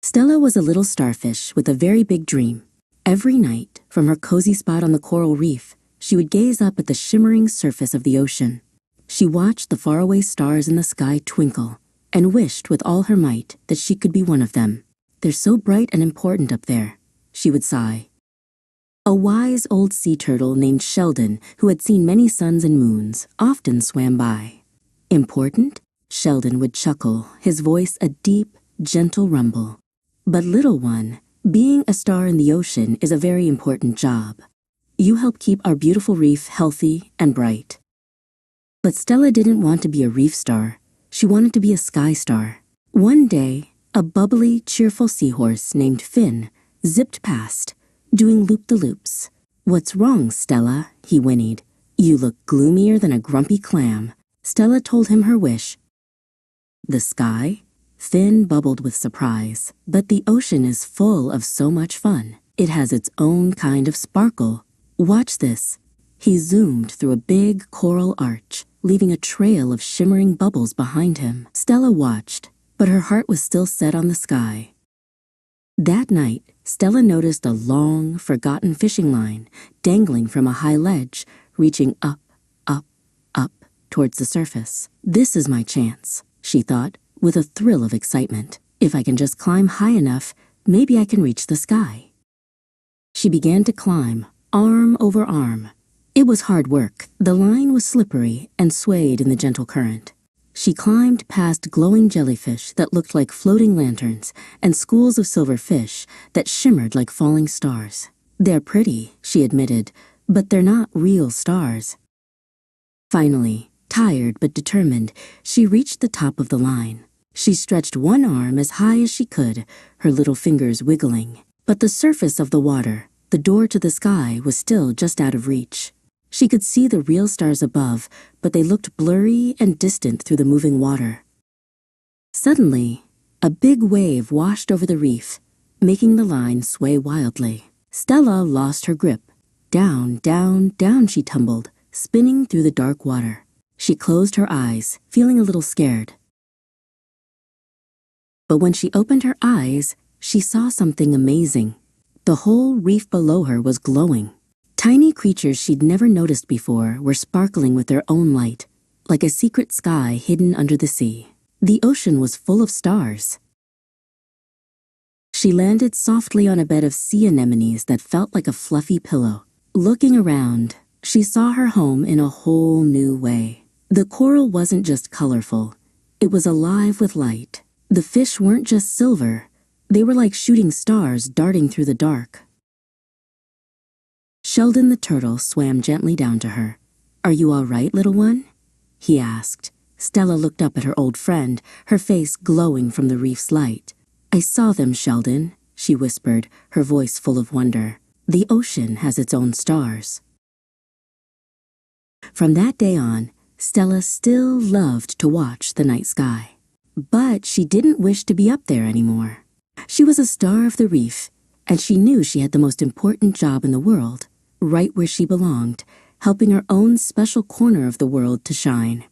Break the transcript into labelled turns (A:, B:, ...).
A: Stella was a little starfish with a very big dream. Every night, from her cozy spot on the coral reef, she would gaze up at the shimmering surface of the ocean. She watched the faraway stars in the sky twinkle and wished with all her might that she could be one of them. "They're so bright and important up there," she would sigh. A wise old sea turtle named Sheldon, who had seen many suns and moons, often swam by. "Important?" Sheldon would chuckle, his voice a deep, gentle rumble. "But little one, being a star in the ocean is a very important job. You help keep our beautiful reef healthy and bright." But Stella didn't want to be a reef star. She wanted to be a sky star. One day, a bubbly, cheerful seahorse named Finn zipped past, doing loop-the-loops. "What's wrong, Stella?" he whinnied. "You look gloomier than a grumpy clam." Stella told him her wish. "The sky?" Finn bubbled with surprise. "But the ocean is full of so much fun. It has its own kind of sparkle. Watch this." He zoomed through a big coral arch, leaving a trail of shimmering bubbles behind him. Stella watched, but her heart was still set on the sky. That night, Stella noticed a long, forgotten fishing line dangling from a high ledge, reaching up, up, up towards the surface. "This is my chance," she thought, with a thrill of excitement. "If I can just climb high enough, maybe I can reach the sky." She began to climb, arm over arm. It was hard work. The line was slippery and swayed in the gentle current. She climbed past glowing jellyfish that looked like floating lanterns and schools of silver fish that shimmered like falling stars. "They're pretty," she admitted, "but they're not real stars." Finally, tired but determined, she reached the top of the line. She stretched one arm as high as she could, her little fingers wiggling. But the surface of the water, the door to the sky, was still just out of reach. She could see the real stars above, but they looked blurry and distant through the moving water. Suddenly, a big wave washed over the reef, making the line sway wildly. Stella lost her grip. Down, down, down she tumbled, spinning through the dark water. She closed her eyes, feeling a little scared. But when she opened her eyes, she saw something amazing. The whole reef below her was glowing. Tiny creatures she'd never noticed before were sparkling with their own light, like a secret sky hidden under the sea. The ocean was full of stars. She landed softly on a bed of sea anemones that felt like a fluffy pillow. Looking around, she saw her home in a whole new way. The coral wasn't just colorful, it was alive with light. The fish weren't just silver, they were like shooting stars darting through the dark. Sheldon the turtle swam gently down to her. "Are you all right, little one?" he asked. Stella looked up at her old friend, her face glowing from the reef's light. "I saw them, Sheldon," she whispered, her voice full of wonder. "The ocean has its own stars." From that day on, Stella still loved to watch the night sky. But she didn't wish to be up there anymore. She was a star of the reef, and she knew she had the most important job in the world, right where she belonged, helping her own special corner of the world to shine.